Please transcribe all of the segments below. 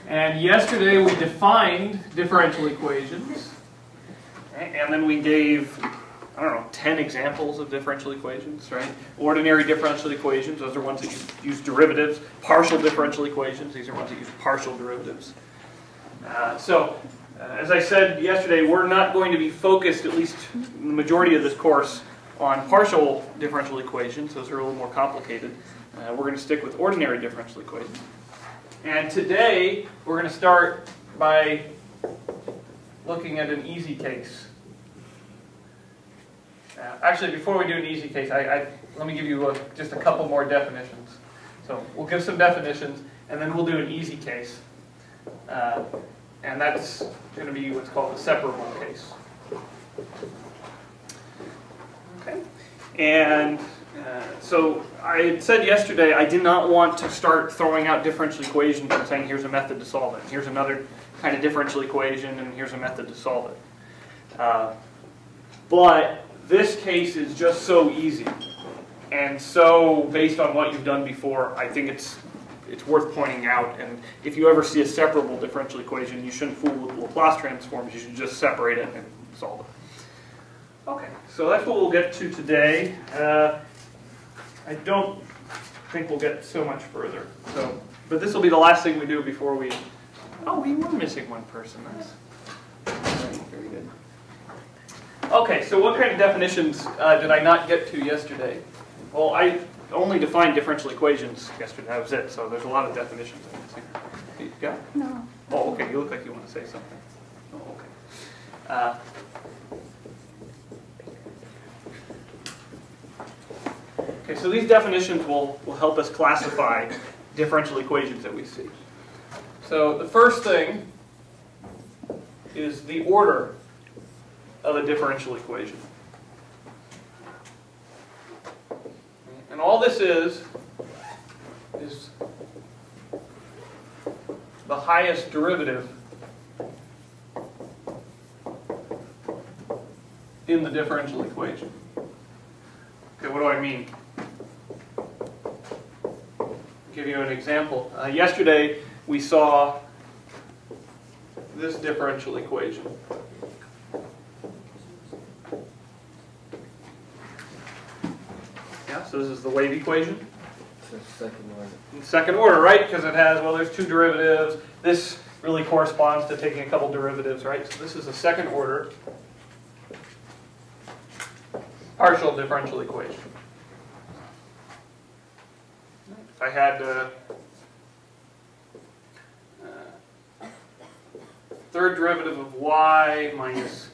And yesterday we defined differential equations. And then we gave, I don't know, 10 examples of differential equations, right? Ordinary differential equations, those are ones that use derivatives. Partial differential equations, these are ones that use partial derivatives. As I said yesterday, we're not going to be focused, at least in the majority of this course, on partial differential equations. Those are a little more complicated. We're going to stick with ordinary differential equations. And today, we're going to start by looking at an easy case. Actually, before we do an easy case, let me give you just a couple more definitions. So we'll give some definitions, and then we'll do an easy case. And that's going to be what's called a separable case. Okay. And so I had said yesterday I did not want to start throwing out differential equations and saying here's a method to solve it. Here's another kind of differential equation, and here's a method to solve it. But this case is just so easy, and so based on what you've done before, I think it's worth pointing out. And if you ever see a separable differential equation, you shouldn't fool with Laplace transforms. You should just separate it and solve it. Okay, so that's what we'll get to today. I don't think we'll get so much further. But this will be the last thing we do before we... Oh, we were missing one person. That's very good. Okay, so what kind of definitions did I not get to yesterday? Well, I only defined differential equations yesterday. That was it. So there's a lot of definitions. You got it? No. Oh, okay. You look like you want to say something. Oh, okay. Okay, so these definitions will help us classify differential equations that we see. So the first thing is the order of a differential equation. And all this is the highest derivative in the differential equation. Okay, what do I mean? I'll give you an example. Yesterday we saw this differential equation. Yeah, so this is the wave equation. Second order. Second order, right? Because it has, well, there's two derivatives. This really corresponds to taking a couple derivatives, right? So this is a second order partial differential equation. If I had third derivative of y minus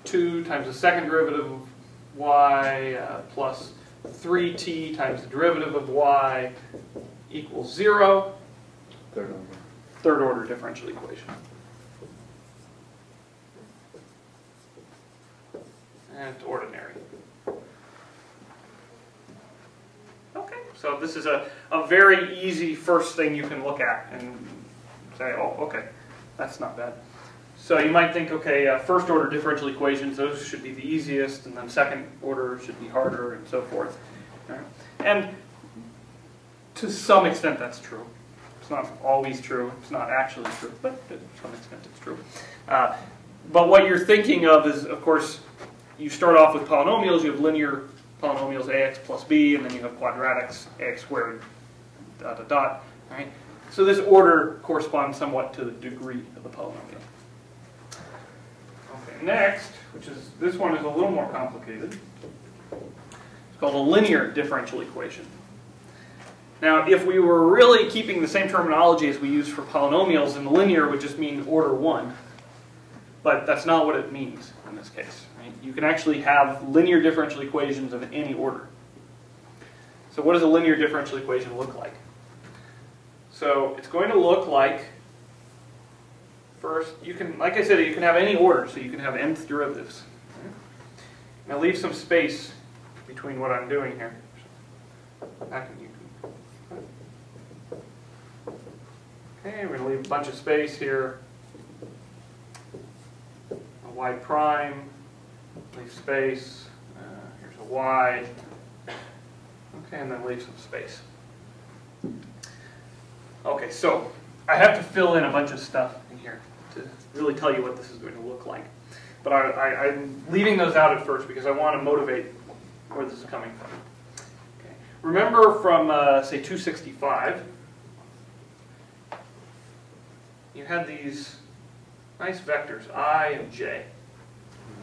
2 times the second derivative of y plus 3t times the derivative of y equals 0. Third order differential equation. And it's ordinary. Okay, so this is a very easy first thing you can look at and say, oh, okay, that's not bad. So you might think, okay, first order differential equations, those should be the easiest, and then second order should be harder, and so forth. Right? And to some extent that's true. It's not always true, it's not actually true, but to some extent it's true. But what you're thinking of is, of course, you start off with polynomials. You have linear polynomials ax plus b, and then you have quadratics ax squared dot dot dot. Right? So this order corresponds somewhat to the degree of the polynomial. Okay, next, this one is a little more complicated. It's called a linear differential equation. Now, if we were really keeping the same terminology as we use for polynomials, then linear would just mean order 1. But that's not what it means in this case. Right? You can actually have linear differential equations of any order. So what does a linear differential equation look like? So it's going to look like, first, you can, like I said, you can have any order, so you can have nth derivatives. Now leave some space between what I'm doing here. Okay, we're going to leave a bunch of space here. A y prime, leave space. Here's a y. Okay, and then leave some space. Okay, so I have to fill in a bunch of stuff in here to really tell you what this is going to look like. But I'm leaving those out at first because I want to motivate where this is coming from. Okay. Remember from, say, 265, you had these nice vectors, I and j.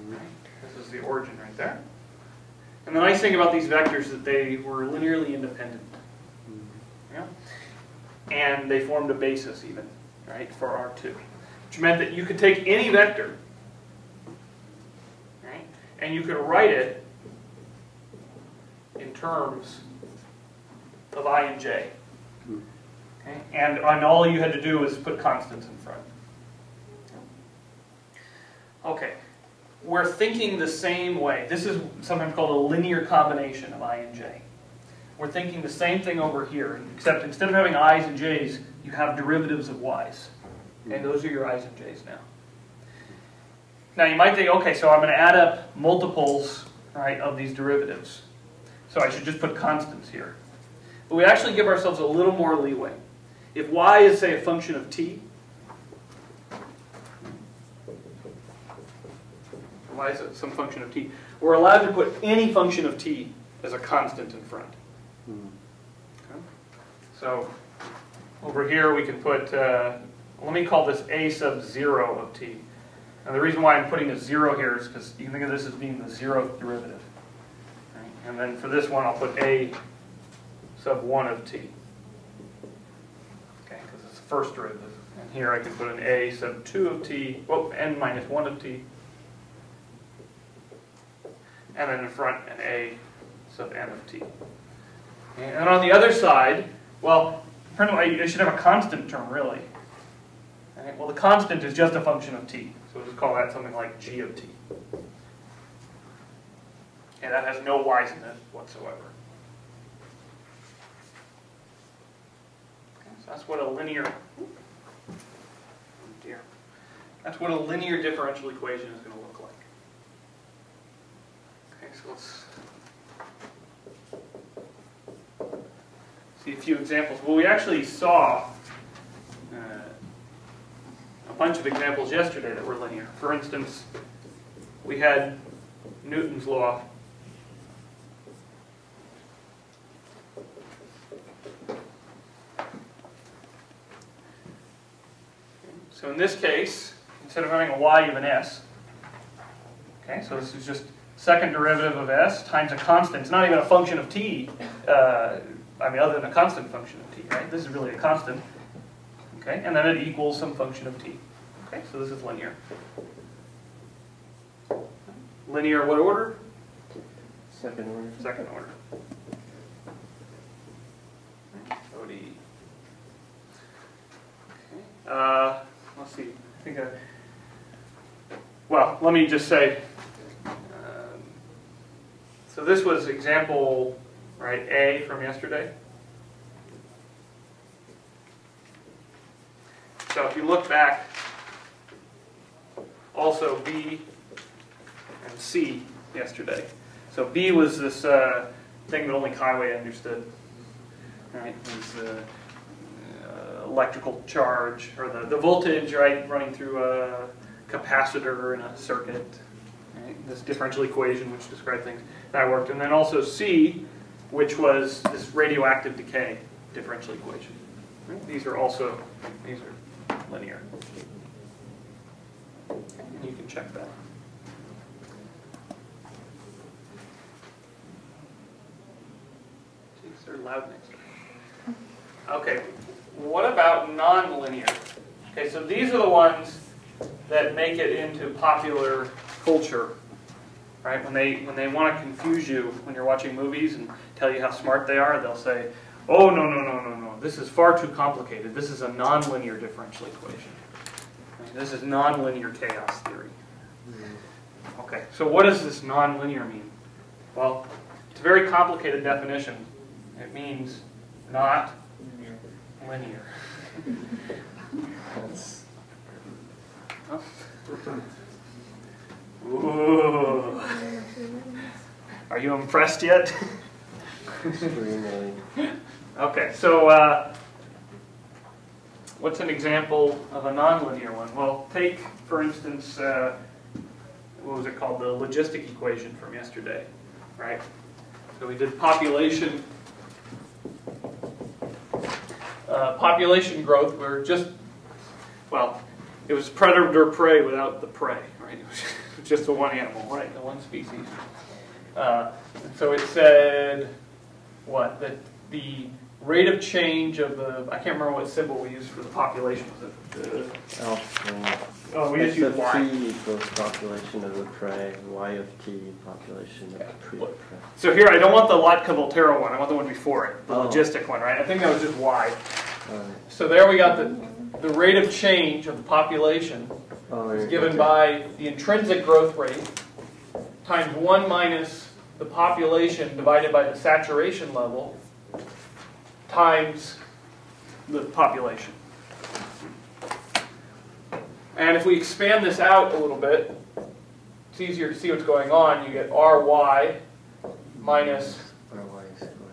Right? This is the origin right there. And the nice thing about these vectors is that they were linearly independent. Yeah? And they formed a basis even, right, for R2. Which meant that you could take any vector, right, and you could write it in terms of I and j. Okay? And all you had to do was put constants in front. Okay. We're thinking the same way. This is sometimes called a linear combination of I and j. We're thinking the same thing over here, except instead of having i's and j's, you have derivatives of y's. And those are your i's and j's now. Now you might think, okay, so I'm going to add up multiples, right, of these derivatives. So I should just put constants here. But we actually give ourselves a little more leeway. If y is, say, a function of t, y is some function of t, we're allowed to put any function of t as a constant in front. Okay. So over here we can put, let me call this a sub 0 of t. And the reason why I'm putting a 0 here is because you can think of this as being the 0th derivative. Right? And then for this one I'll put a sub 1 of t. Okay, because it's the first derivative. And here I can put an a sub 2 of t, well, n minus 1 of t. And then in front an a sub n of t. And on the other side, well, I should have a constant term, really. Right? Well, the constant is just a function of t. So we'll just call that something like g of t. And that has no y's in it whatsoever. Okay, so that's what a linear... Oh dear. That's what a linear differential equation is going to look like. Okay, so let's see a few examples. Well, we actually saw a bunch of examples yesterday that were linear. For instance, we had Newton's law. So in this case, instead of having a y, you have an s. Okay, so this is just second derivative of s times a constant. It's not even a function of t, I mean, other than a constant function of t, right? This is really a constant. Okay, and then it equals some function of t. Okay, so this is linear. Linear what order? Second order. Second order. OD. Okay. Let's see. I think well, let me just say. So this was example, right, A from yesterday. So if you look back, also B and C yesterday. So B was this thing that only Kaiway understood, right? It was electrical charge, or the voltage, right, running through a capacitor in a circuit. Right? This differential equation which described things. That worked. And then also C, which was this radioactive decay differential equation. Right? These are linear. And you can check that. Jeez, they're loud next door. Okay, what about nonlinear? Okay, so these are the ones that make it into popular culture. Right? When they want to confuse you when you're watching movies and tell you how smart they are, they'll say, oh, no. This is far too complicated. This is a nonlinear differential equation. Right? This is nonlinear chaos theory. Okay, so what does this nonlinear mean? Well, it's a very complicated definition. It means not linear. Ooh. Are you impressed yet? Extremely. Okay, so what's an example of a nonlinear one? Well, take, for instance, what was it called? The logistic equation from yesterday, right? So we did population growth. We're just, well, it was predator-prey without the prey, right? It was just the one animal, right? The one species. So it said, what? That the rate of change of the, I can't remember what symbol we used for the population. Was it oh, we just used y. T equals population of the prey, y of t population of the pre-prey. So here, I don't want the Lotka-Volterra one. I want the one before it, the logistic one, right? I think that was just y. So there we got the rate of change of the population is given by the intrinsic growth rate times 1 minus the population divided by the saturation level times the population. And if we expand this out a little bit, it's easier to see what's going on. You get ry minus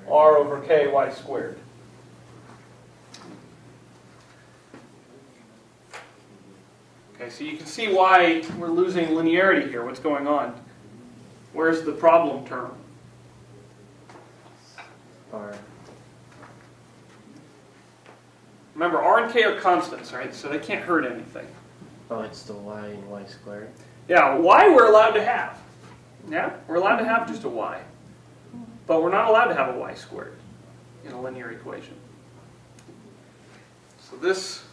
r over ky squared. Okay, so you can see why we're losing linearity here. What's going on? Where's the problem term? R. Remember, r and k are constants, right? So they can't hurt anything. Oh, it's the y and y squared? Yeah, y we're allowed to have. Yeah, we're allowed to have just a y. But we're not allowed to have a y squared in a linear equation. So this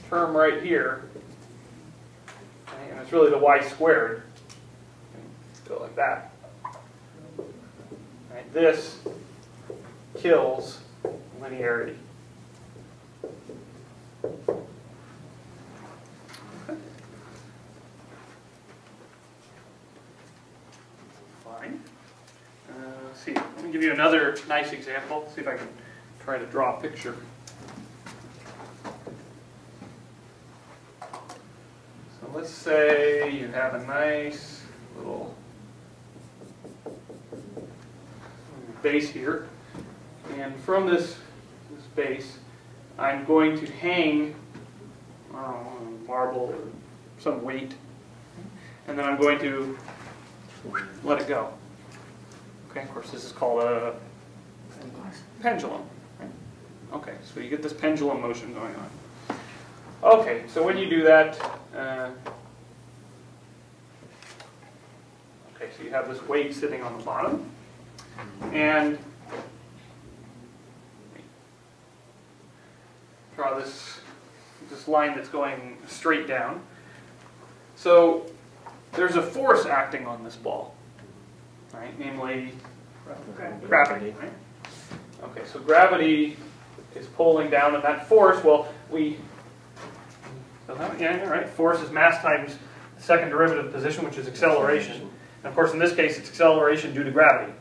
term right here, okay, and it's really the y squared. Go like that. Right, this kills linearity. Fine. Let's see. Let me give you another nice example. See if I can try to draw a picture. So let's say you have a nice little base here, and from this base, I'm going to hang marble or some weight, and then I'm going to let it go. Okay, of course this is called a pendulum. Right? Okay, so you get this pendulum motion going on. Okay, so when you do that, okay, so you have this weight sitting on the bottom, and draw this line that's going straight down. So there's a force acting on this ball, right? Namely gravity. Right? Okay, so gravity is pulling down, and that force, well, force is mass times the second derivative position, which is acceleration. And of course, in this case, it's acceleration due to gravity.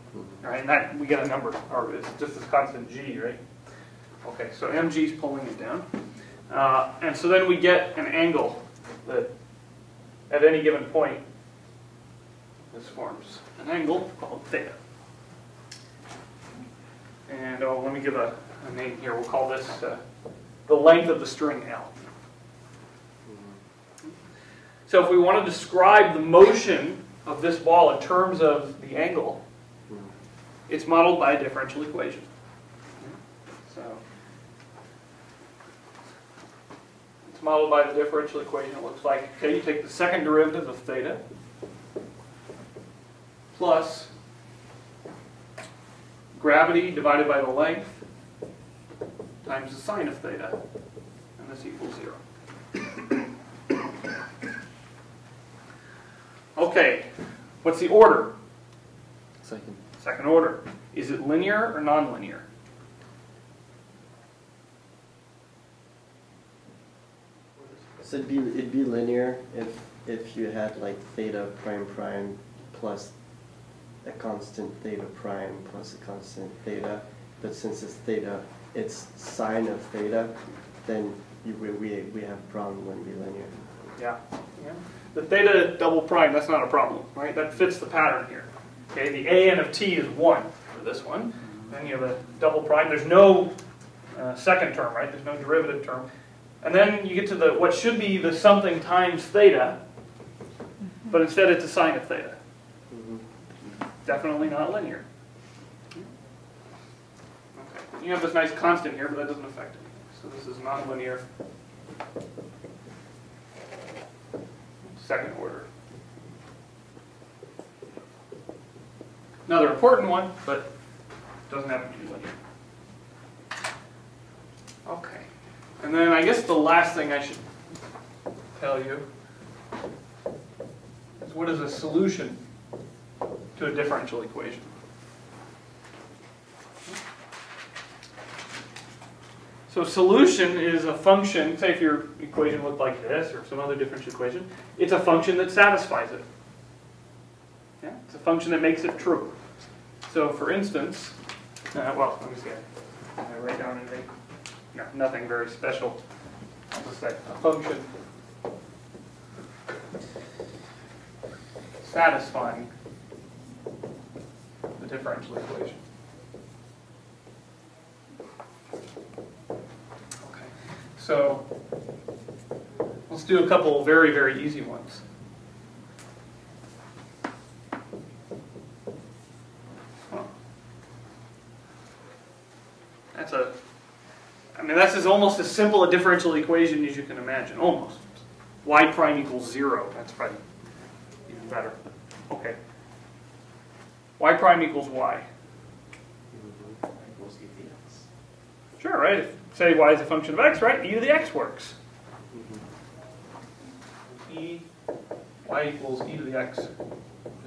Right? And that we get a number, or it's just this constant g, right? Okay, so mg is pulling it down. And so then we get an angle that at any given point this forms an angle called theta. And let me give a name here. We'll call this the length of the string L. So if we want to describe the motion of this ball in terms of the angle, it's modeled by a differential equation. So it's modeled by the differential equation. It looks like, okay, you take the second derivative of theta plus gravity divided by the length times the sine of theta, and this equals 0. Okay, what's the order? Second. Second order. Is it linear or nonlinear? So it'd be linear if you had like theta prime prime plus a constant theta prime plus a constant theta, but since it's theta, it's sine of theta, then we have a problem when we linear. Yeah. The theta double prime, that's not a problem, right? That fits the pattern here. Okay, the an of t is 1 for this one. Then you have a double prime. There's no second term, right? There's no derivative term. And then you get to the what should be the something times theta, but instead it's a sine of theta. Definitely not linear. Okay. You have this nice constant here, but that doesn't affect anything. So this is nonlinear. Second order. Another important one, but doesn't have to be linear. Okay. And then I guess the last thing I should tell you is what is a solution to a differential equation. So solution is a function, say if your equation looked like this or some other differential equation, it's a function that satisfies it. Yeah? It's a function that makes it true. So for instance, well, let me see. I write down anything. No, nothing very special. I'll just say a function satisfying the differential equation. Okay, so let's do a couple very, very easy ones. That's almost as simple a differential equation as you can imagine, almost. Y prime equals 0, that's probably even better. Okay. Y prime equals Y. Sure, right? If, say y is a function of x, right? E to the x works. Y equals e to the x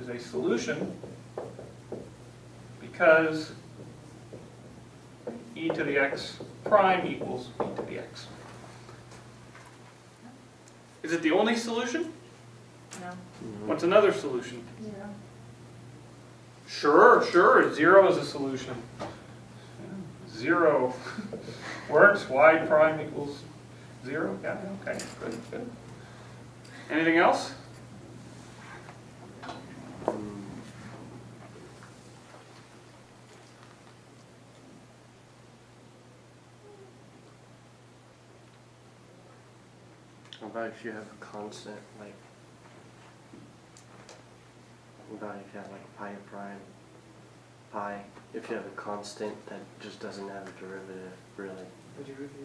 is a solution because e to the x prime equals e to the x. Is it the only solution? No. What's another solution? 0. Sure. 0 is a solution. 0 works. Y prime equals 0. Yeah, okay. Good. Anything else? What about if you have a constant, like, what about if you have like pi, if you have a constant that just doesn't have a derivative, really?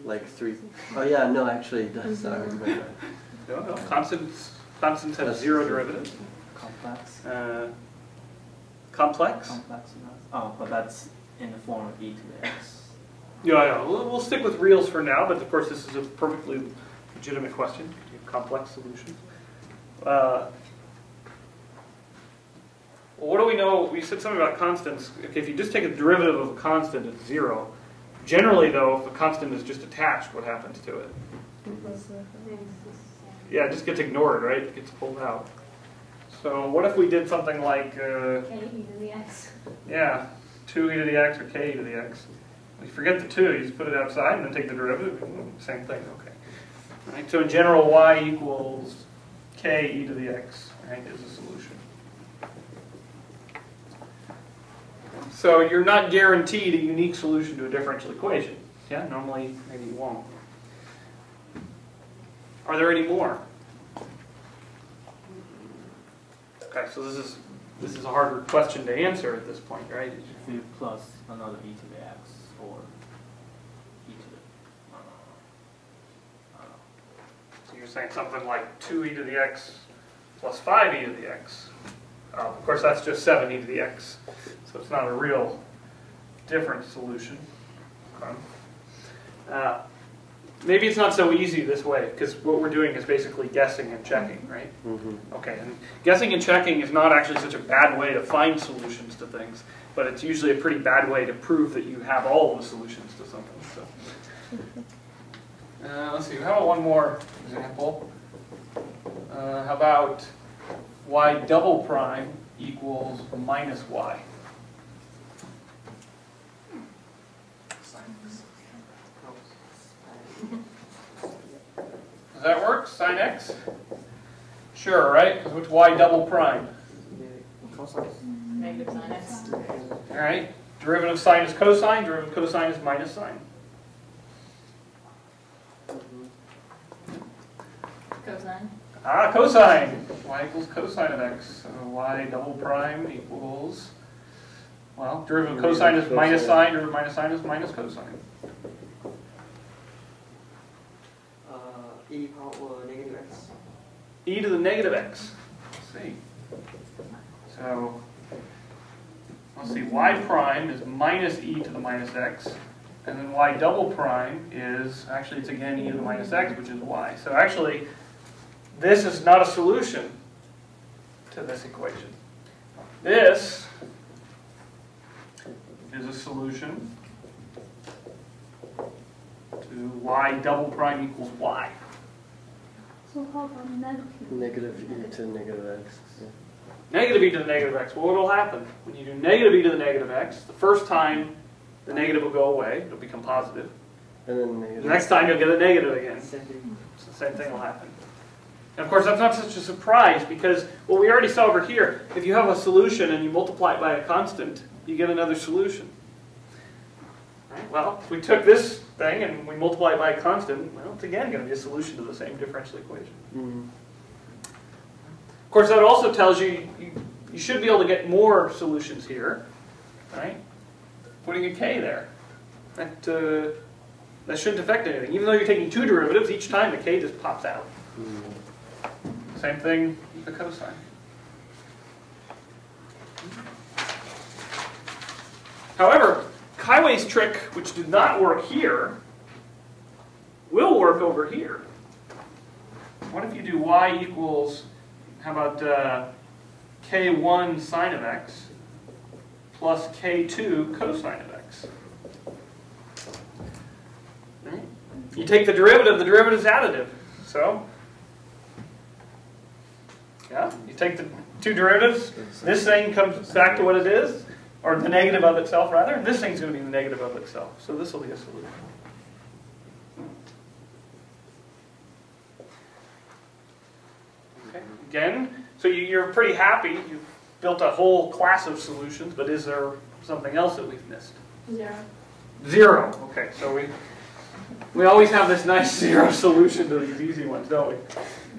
Like 3, oh yeah, no, actually it does, sorry. No, constants have 0 derivative. Complex. Complex? Complex. Oh, but that's in the form of e to the x. Yeah. We'll stick with reals for now, but of course this is a perfectly legitimate question. Complex solutions. Well, what do we know? We said something about constants. Okay, if you just take a derivative of a constant, it's 0. Generally, though, if a constant is just attached, what happens to it? Yeah, it just gets ignored, right? It gets pulled out. So what if we did something like... k e to the x. Yeah, 2e to the x or k e to the x. You forget the 2, you just put it outside and then take the derivative. Same thing, okay. Right, so in general, y equals k e to the x, right, is a solution. So you're not guaranteed a unique solution to a differential equation. Yeah, normally maybe you won't. Are there any more? Okay, so this is a harder question to answer at this point, right? If you plus another e to the x or e to the So you're saying something like 2e to the x plus 5e to the x. Of course, that's just 7e to the x. So it's not a real different solution. Okay. Maybe it's not so easy this way, because what we're doing is basically guessing and checking, right? Okay, and guessing and checking is not actually such a bad way to find solutions to things, but it's usually a pretty bad way to prove that you have all the solutions to something. So. Let's see, how about one more example? How about y double prime equals minus y? Does that work? Sine x? Sure, right? Because what's y double prime? Negative sine x. All right. Derivative of sine is cosine. Derivative of cosine is minus sine. Cosine. Ah, cosine. Y equals cosine of x. So y double prime equals, well, derivative of cosine is minus sine, derivative of minus sine is minus cosine. E power negative x. E to the negative x. Let's see. So, let's see, y prime is minus e to the minus x. And then y double prime is, actually it's again e to the minus x, which is y. So actually, this is not a solution to this equation. This is a solution to y double prime equals y. So how about Negative e to negative x. Yeah. Negative e to the negative x. Well, what will happen? When you do negative e to the negative x, the first time the negative will go away, it'll become positive. And then negative. The next time you'll get a negative again. Same thing. So the same thing will happen. And of course, that's not such a surprise because, well, we already saw over here, if you have a solution and you multiply it by a constant, you get another solution. Right? Well, if we took this thing and we multiply it by a constant, well, it's again going to be a solution to the same differential equation. Mm. Of course, that also tells you, you should be able to get more solutions here, right? Putting a k there. That shouldn't affect anything. Even though you're taking two derivatives, each time the k just pops out. Mm. Same thing with the cosine. However, Kaiway's trick, which did not work here, will work over here. What if you do y equals, how about k1 sine of x plus k2 cosine of x? Right? You take the derivative is additive. So, yeah, you take the two derivatives, this thing comes back to what it is, or the negative of itself rather, and this thing's going to be the negative of itself. So this will be a solution. Okay. Again, so you're pretty happy. You've built a whole class of solutions, but is there something else that we've missed? 0. 0. Okay, so we always have this nice 0 solution to these easy ones, don't we?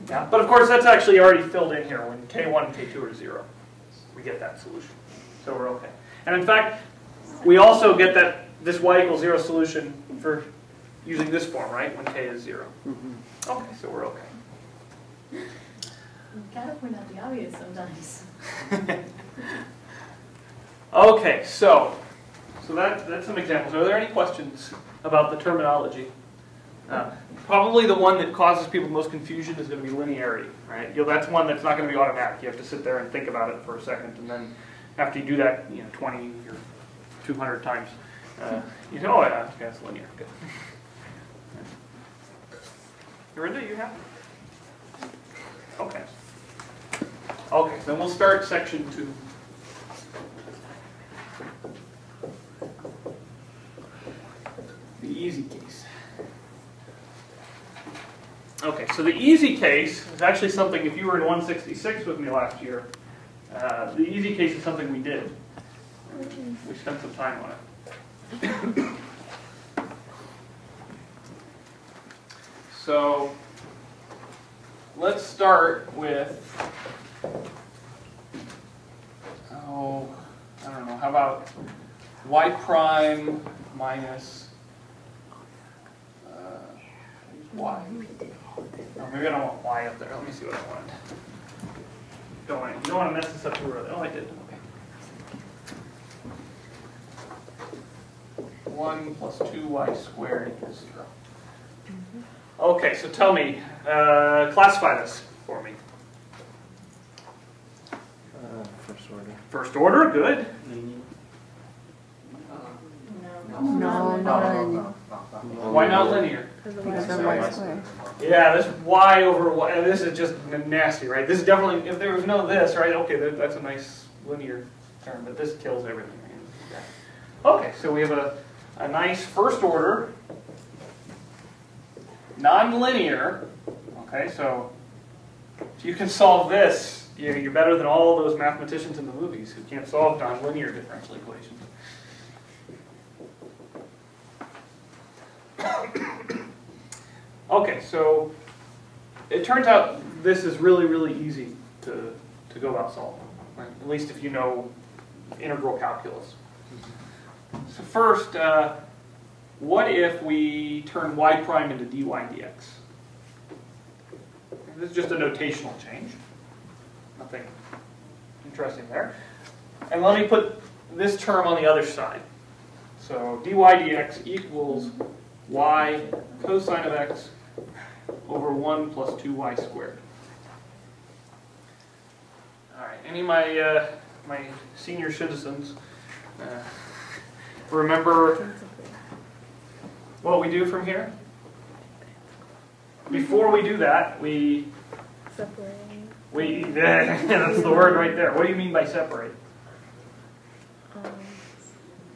Yeah. But of course, that's actually already filled in here. When k1 and k2 are 0, we get that solution. So we're okay. And in fact, we also get that this y equals 0 solution for using this form, right? When k is 0. Mm-hmm. Okay, so we're okay. You gotta point out the obvious sometimes. Okay, so that's some examples. Are there any questions about the terminology? Probably the one that causes people most confusion is going to be linearity, right? That's one that's not going to be automatic. You have to sit there and think about it for a second, and then after you do that, 20 or 200 times, you know, oh yeah, it's linear. Good. Dorinda, you have? Okay. Okay, then we'll start section 2. The easy case. Okay, so the easy case is actually something, if you were in 166 with me last year, the easy case is something we did. We spent some time on it. So, let's start with, I don't know, how about y prime minus y? Oh, maybe I don't want y up there. Let me see what I wanted. You don't want to mess this up too early. Oh, I did. Okay. 1 plus 2y squared equals 0. Okay, so tell me, classify this for me. First order. First order, good. No. Why not linear? Because of y squared. Yeah, this y over y, and this is just nasty, right? This is definitely, if there was no this, right, okay, that's a nice linear term, but this kills everything. Right? Okay, so we have a nice first order, non-linear, okay, so if you can solve this, you're better than all those mathematicians in the movies who can't solve non-linear differential equations. Okay, so it turns out this is really, really easy to go about solving, right? At least if you know integral calculus. So first, what if we turn y prime into dy dx? This is just a notational change. Nothing interesting there. And let me put this term on the other side. So dy dx equals y cosine of x over 1 plus 2y squared. All right, any of my my senior citizens remember what we do from here? Before we do that, Separate. that's the word right there. What do you mean by separate?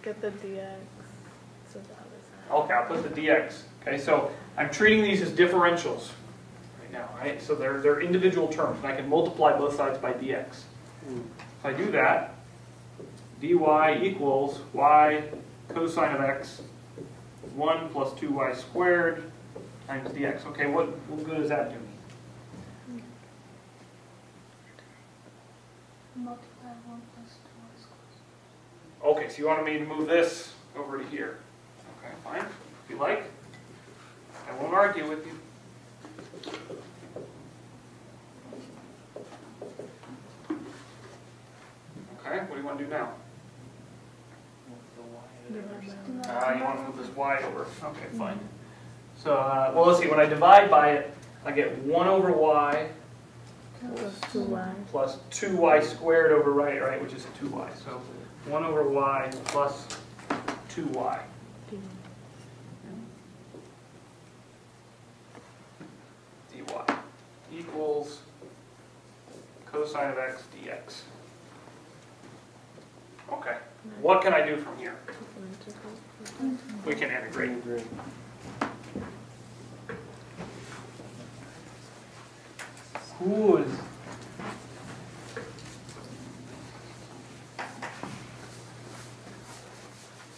Get the dx to the other side. Okay, I'll put the dx. Okay, so I'm treating these as differentials right now, right? So they're individual terms, and I can multiply both sides by dx. If I do that, dy equals y cosine of x 1 plus 2y squared times dx. Okay, what good does that do me? Multiply 1 plus 2y squared. Okay, so you wanted me to move this over to here. Okay, fine. If you like. I won't argue with you. Okay, what do you want to do now? You want to move this y over. Okay, fine. So, well, let's see. When I divide by it, I get 1 over y Plus 2y. plus 2y squared over right, which is 2y. So 1 over y plus 2y. dy equals cosine of x dx. Okay, what can I do from here? We can integrate. Good.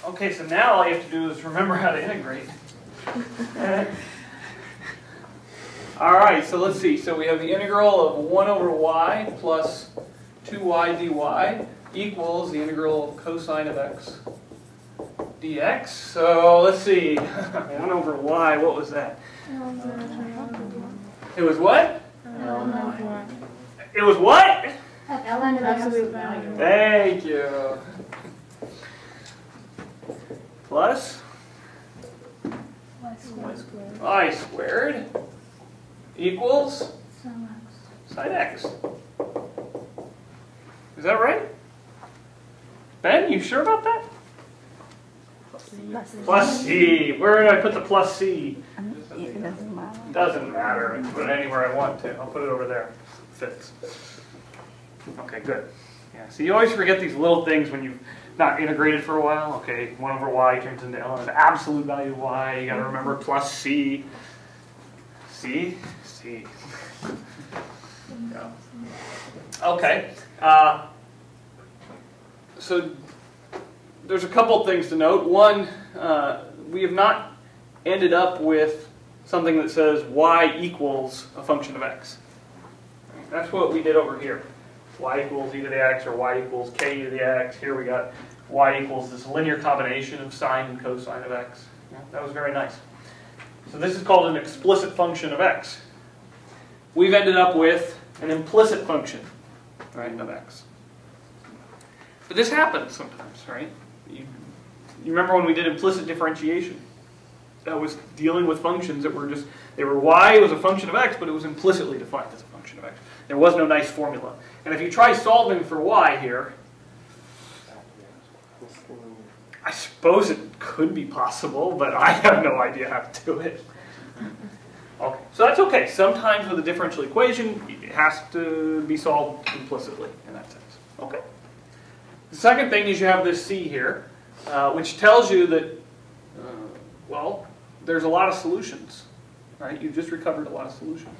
Okay, so now all you have to do is remember how to integrate. All right, so let's see. So we have the integral of 1 over y plus 2y dy equals the integral of cosine of x dx. So let's see. 1 over y, what was that? It was what? It was what? ln of absolute value. Thank you. Plus y squared equals sine x. Is that right? Ben, you sure about that? Plus c. Where did I put the plus c? It doesn't matter. Doesn't matter. I can put it anywhere I want to. I'll put it over there. Fits. Okay, good. Yeah. So you always forget these little things when you've not integrated for a while. Okay, 1 over y turns into ln of the absolute value of y. You got to remember plus c. C. C. Yeah. Okay. So there's a couple things to note. One, we have not ended up with something that says y equals a function of x. That's what we did over here. Y equals e to the x or y equals k e to the x. Here we got y equals this linear combination of sine and cosine of x. Yeah, that was very nice. So this is called an explicit function of x. We've ended up with an implicit function, right, of x. But this happens sometimes, right? You remember when we did implicit differentiation? That was dealing with functions that were just, they were y was a function of x, but it was implicitly defined as a function of x. There was no nice formula. And if you try solving for y here, I suppose it could be possible, but I have no idea how to do it. Okay, so that's okay. Sometimes with a differential equation, it has to be solved implicitly in that sense. Okay. The second thing is you have this c here, which tells you that, well, there's a lot of solutions, right? You've just recovered a lot of solutions.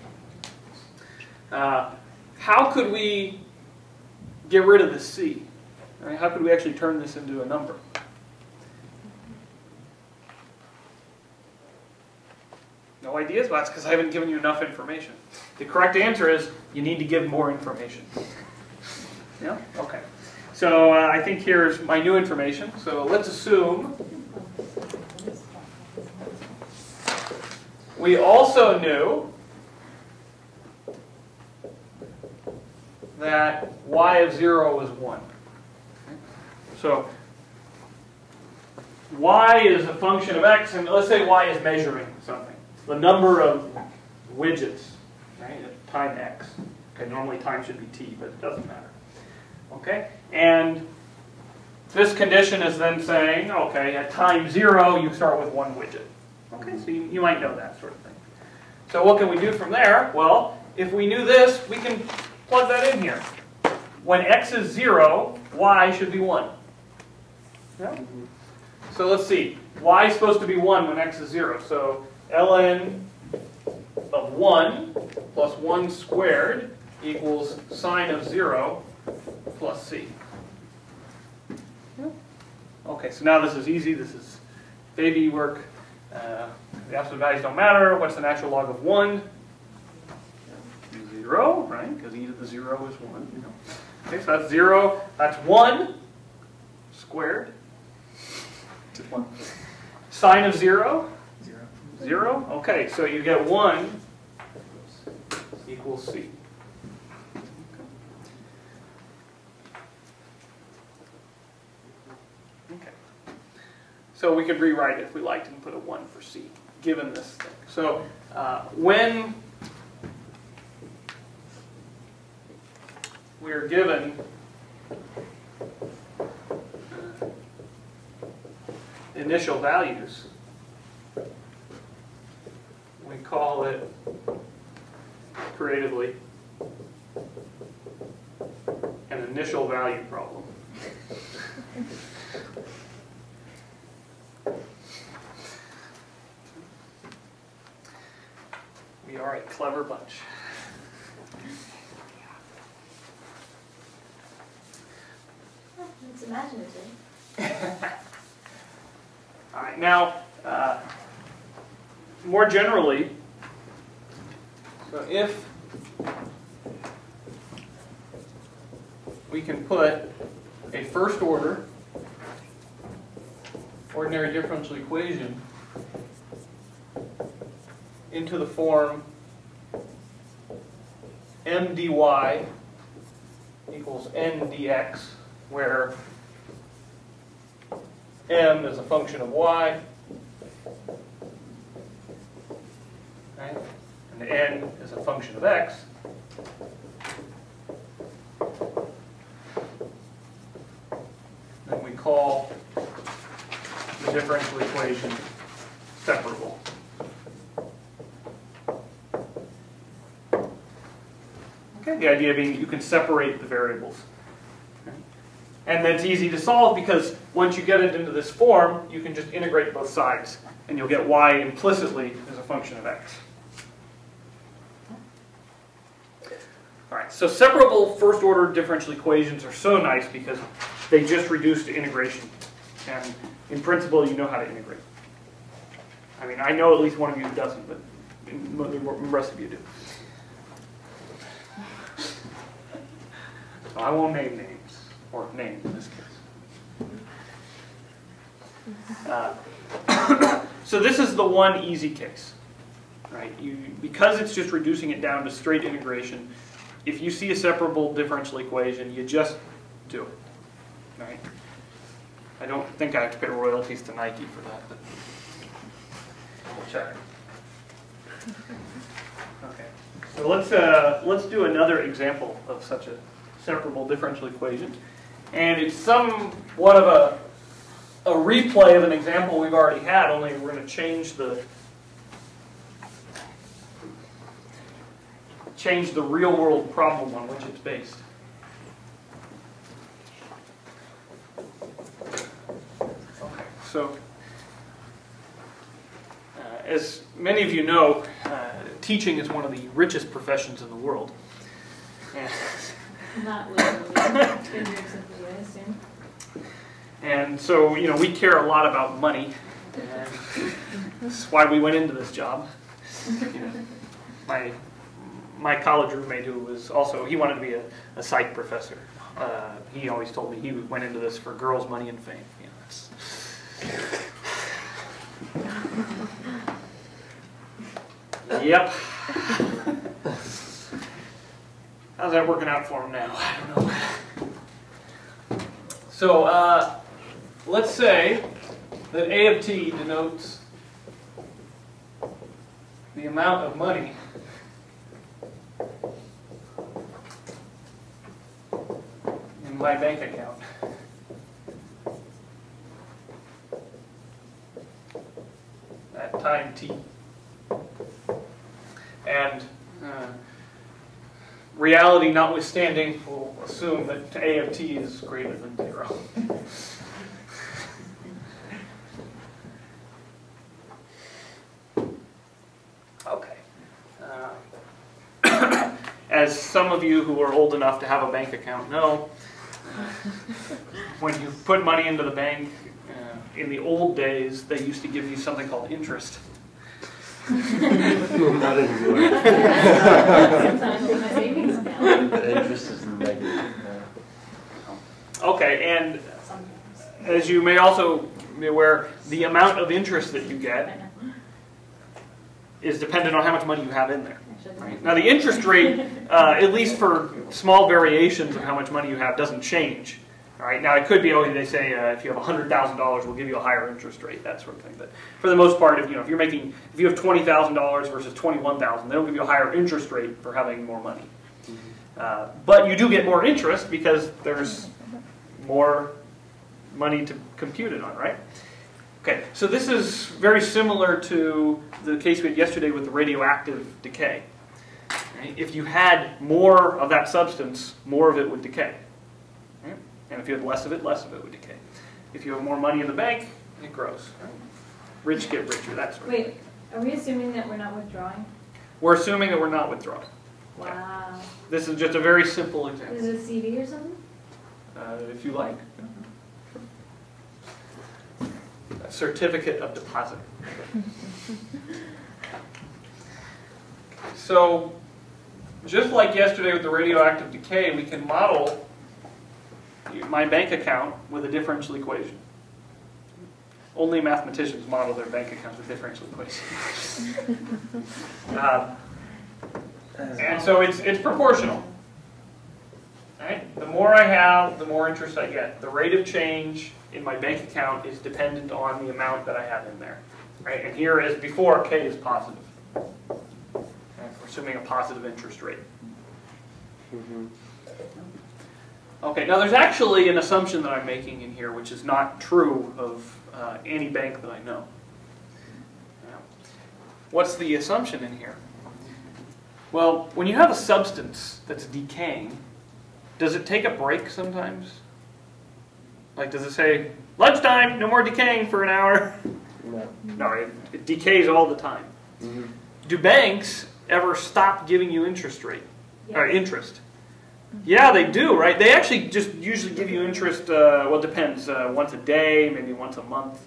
How could we get rid of this c? Right? How could we actually turn this into a number? No ideas? Well, that's because I haven't given you enough information. The correct answer is you need to give more information. Yeah? Okay. So I think here's my new information. So let's assume we also knew that y of 0 was 1. So y is a function of x, and let's say y is measuring something. The number of widgets, right, at time x. Okay, normally time should be t, but it doesn't matter. Okay, and this condition is then saying, okay, at time 0 you start with 1 widget. Okay, so you might know that sort of thing. So what can we do from there? Well, if we knew this, we can plug that in here. When x is 0, y should be 1. Yeah? So let's see. Y is supposed to be 1 when x is 0. So ln of 1 plus 1 squared equals sine of 0 plus c. Okay, so now this is easy. This is baby work. The absolute values don't matter. What's the natural log of 1? 0, right? Because e to the 0 is 1. You know. Okay, so that's 0. That's 1 squared. Just 1. Sine of 0? 0. Okay, so you get 1 equals c. Okay. So we could rewrite it if we liked and put a 1 for c, given this thing. So when we're given initial values, we call it creatively an initial value problem. We are a clever bunch. It's imaginative. All right, now, more generally, so if we can put a first order ordinary differential equation into the form m dy equals n dx, where m is a function of y, right? And n is a function of x. Then we call the differential equation separable. Okay, the idea being you can separate the variables. Okay. And that's easy to solve because once you get it into this form, you can just integrate both sides, and you'll get y implicitly as a function of x. All right, so separable first-order differential equations are so nice because they just reduce to integration. And in principle, you know how to integrate. I mean, I know at least one of you who doesn't, but the rest of you do. So I won't name names, or names in this case. So this is the one easy case, right? Because it's just reducing it down to straight integration, if you see a separable differential equation, you just do it, right? I don't think I have to pay royalties to Nike for that, but we'll check. Okay, so let's do another example of such a separable differential equation, and it's somewhat of a replay of an example we've already had. Only we're going to change the real world problem on which it's based. Okay, so as many of you know, teaching is one of the richest professions in the world. Not literally, figuratively, I assume. And so, you know, we care a lot about money, and that's why we went into this job. You know, my college roommate, who was also, he wanted to be a psych professor. He always told me he went into this for girls, money, and fame. You know, yep. How's that working out for him now? I don't know. So let's say that A of t denotes the amount of money in my bank account. At time t. And reality notwithstanding, we'll assume that A of t is greater than 0. Okay. As some of you who are old enough to have a bank account know, when you put money into the bank, in the old days, they used to give you something called interest. Not anymore. Sometimes in my savings account. The interest is negative. Okay, and Sometimes. as you may also be aware, the amount of interest that you I get know. is dependent on how much money you have in there. Actually, Right? Now the interest rate, at least for small variations of how much money you have, doesn't change. All right. Now it could be, they say if you have $100,000, we'll give you a higher interest rate, that sort of thing. But for the most part, if you have $20,000 versus $21,000, they don't give you a higher interest rate for having more money. But you do get more interest because there's more money to compute it on, right? Okay, so this is very similar to the case we had yesterday with the radioactive decay. Right? If you had more of that substance, more of it would decay. Right? And if you had less of it would decay. If you have more money in the bank, it grows. Right? Rich get richer, that sort of thing. Wait, are we assuming that we're not withdrawing? We're assuming that we're not withdrawing. Wow. This is just a very simple example. Is it a CD or something? If you like. A certificate of deposit. So, just like yesterday with the radioactive decay, we can model my bank account with a differential equation. Only mathematicians model their bank accounts with differential equations. And so it's proportional. Right? The more I have, the more interest I get. The rate of change in my bank account is dependent on the amount that I have in there. Right? And here, as before, k is positive. Okay? We're assuming a positive interest rate. Okay, now there's actually an assumption that I'm making in here which is not true of any bank that I know. What's the assumption in here? Well, when you have a substance that's decaying, does it take a break sometimes? Like, does it say, lunchtime, no more decaying for an hour? No. No, it decays all the time. Do banks ever stop giving you interest rate? Or interest? Yeah, they do, right? They actually just usually give you interest, well, it depends, once a day, maybe once a month.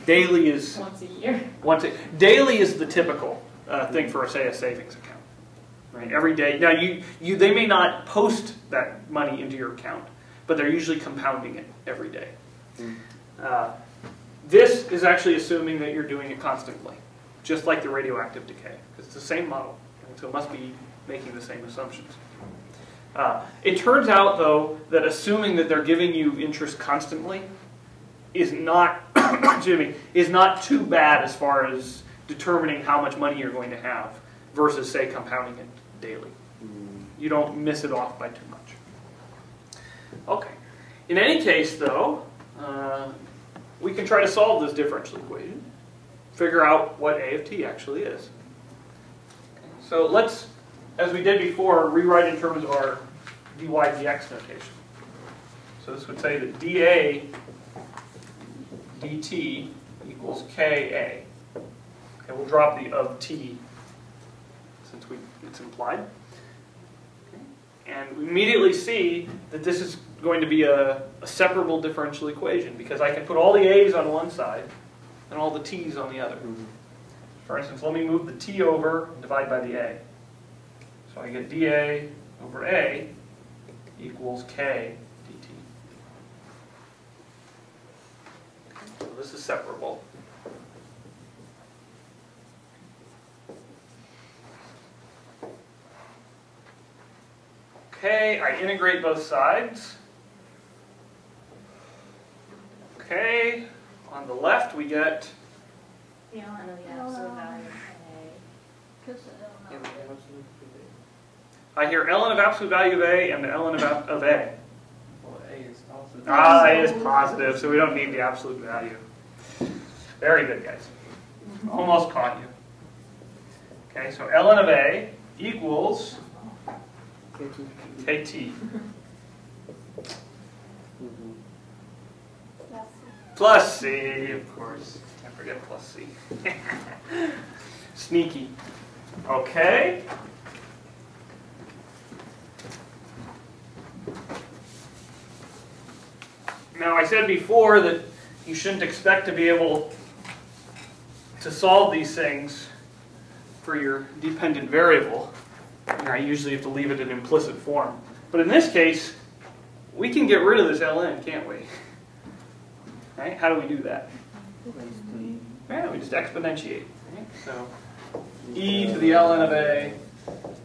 Daily is... Once a year. Daily is the typical thing for, say, a savings account. Right? Every day. Now, they may not post that money into your account, but they're usually compounding it every day. This is actually assuming that you're doing it constantly, just like the radioactive decay, because it's the same model, and so it must be making the same assumptions. It turns out, though, that assuming that they're giving you interest constantly is not, is not too bad as far as determining how much money you're going to have versus, say, compounding it daily. You don't miss it off by too much. Okay. In any case, though, we can try to solve this differential equation, figure out what A of t actually is. So let's, as we did before, rewrite in terms of our dy dx notation. So this would say that dA dt equals Ka. Okay, we'll drop the of t since it's implied. Okay. And we immediately see that this is going to be a separable differential equation because I can put all the a's on one side and all the t's on the other. for instance, let me move the t over and divide by the a. So I get dA over a equals k dt. So this is separable. Okay, I integrate both sides. Okay, on the left we get The ln of the absolute value of I hear ln of absolute value of a and the ln of a. Well, A is also. Ah, a is positive, so we don't need the absolute value. Very good, guys. Almost caught you. Okay, so ln of a equals kt plus c, of course. Can't forget plus c. Sneaky. Okay. Now, I said before that you shouldn't expect to be able to solve these things for your dependent variable. I usually have to leave it in implicit form. But in this case, we can get rid of this ln, can't we? Right? How do we do that? Yeah, we just exponentiate. Right? So e to the ln of a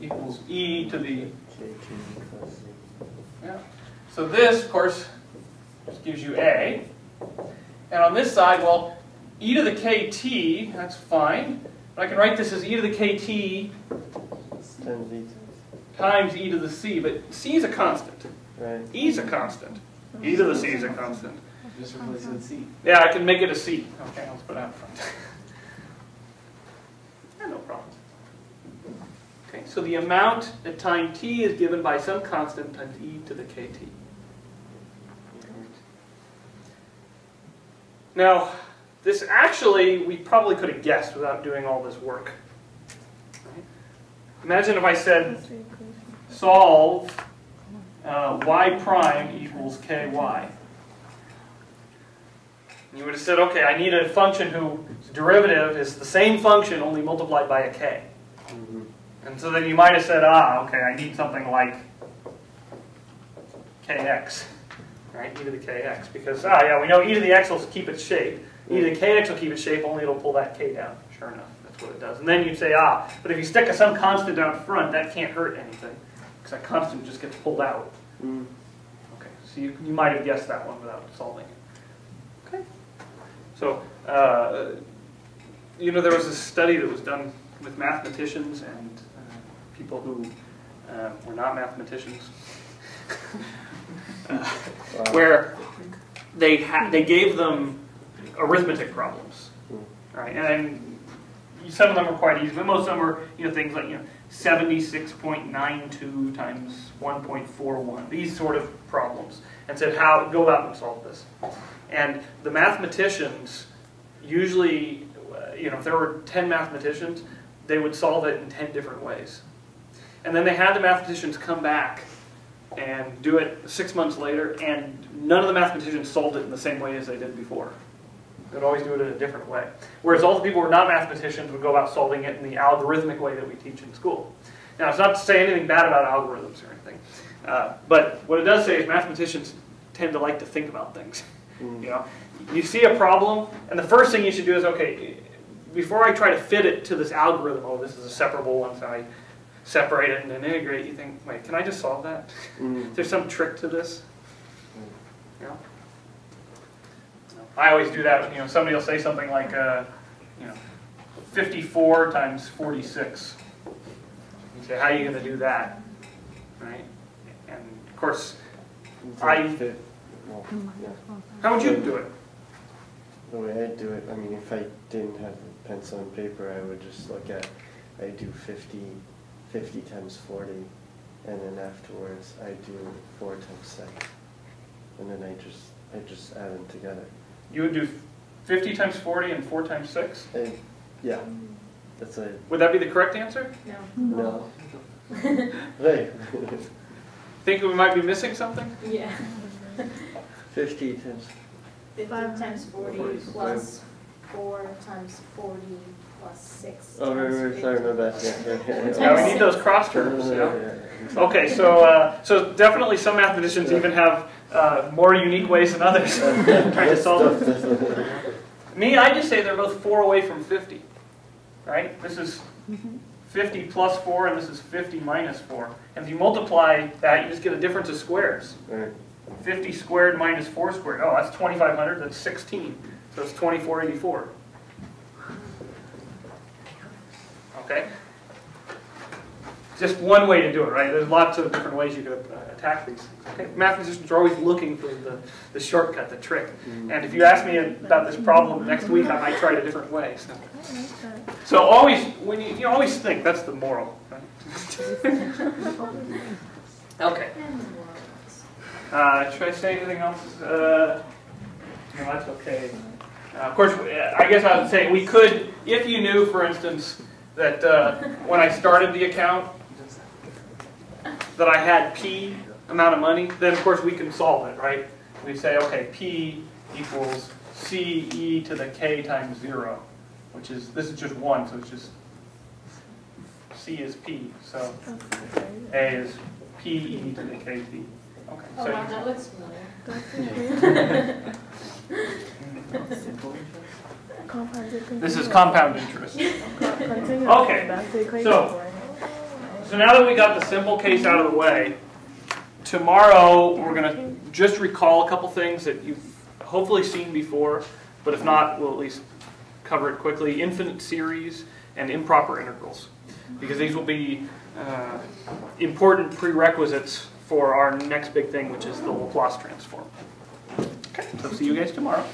equals e to the... Yeah. So this, of course, just gives you a. And on this side, well, e to the kt, that's fine. But I can write this as e to the kt times e to the c. But c is a constant. Right. E is a constant. E to the c is a constant. Just replace it with C. Yeah, I can make it a c. Okay, let's put it out front. Yeah, no problem. Okay, so the amount at time t is given by some constant times e to the kt. Now, this actually, we probably could have guessed without doing all this work. Right? Imagine if I said, solve y prime equals ky. You would have said, okay, I need a function whose derivative is the same function, only multiplied by a k. And so then you might have said, okay, I need something like kx. Right, e to the kx, because, yeah, we know e to the x will keep its shape. E to the kx will keep its shape, only it'll pull that k down. Sure enough, that's what it does. And then you'd say, but if you stick some constant out front, that can't hurt anything, because that constant just gets pulled out. Okay, so you might have guessed that one without solving it. Okay. So, you know, there was a study that was done with mathematicians and people who were not mathematicians. Where they gave them arithmetic problems, right? And some of them were quite easy, but most of them were things like 76.92 times 1.41, these sort of problems, and said go out and solve this. And the mathematicians usually, if there were 10 mathematicians, they would solve it in 10 different ways. And then they had the mathematicians come back and do it 6 months later, and none of the mathematicians solved it in the same way as they did before. They would always do it in a different way. Whereas all the people who were not mathematicians would go about solving it in the algorithmic way that we teach in school. Now, it's not to say anything bad about algorithms or anything, but what it does say is mathematicians tend to like to think about things. You see a problem, and the first thing you should do is, okay, before I try to fit it to this algorithm, this is a separable one, so I separate it and then integrate, you think, wait, can I just solve that? Is there some trick to this? I always do that. Somebody will say something like, 54 times 46. You say, how are you going to do that? Right? And of course, how would you do it? The way I do it, if I didn't have a pencil and paper, I would just look at, I do 50 times 40, and then afterwards I do 4 times 6, and then I just add them together. You would do 50 times 40 and 4 times 6? Yeah, that's it. Would that be the correct answer? No. Right. Think we might be missing something? Yeah. 50 times 50 times 40 plus 4 times 40 plus 6 Oh, times right, sorry, my 50. bad. Yeah. Yeah, we need those cross terms. Yeah. Okay, so definitely some mathematicians even have more unique ways than others trying to solve it. Me, I just say they're both 4 away from 50, right? This is 50 plus 4, and this is 50 minus 4. And if you multiply that, you just get a difference of squares. Right. 50 squared minus 4 squared. Oh, that's 2,500. That's 16. So it's 2484. Okay? Just one way to do it, right? There's lots of different ways you could attack these things. Okay? Mathematicians are always looking for the shortcut, the trick. And if you ask me about this problem next week, I might try it a different way. So always, when you always think, that's the moral. Right? Okay. Should I say anything else? No, that's okay. Of course, I guess I would say we could, if you knew, for instance, that when I started the account, that I had P amount of money, then of course we can solve it, right? We say, okay, P equals C e to the k times 0, which is, this is just 1, so it's just, C is P, so A is P e to the k p. Okay, Oh, so wow, that looks familiar. this is compound interest. Okay. So now that we got the simple case out of the way, tomorrow we're going to just recall a couple things that you've hopefully seen before, but if not, we'll at least cover it quickly. Infinite series and improper integrals, because these will be important prerequisites for our next big thing, which is the Laplace transform. Okay, so see you guys tomorrow.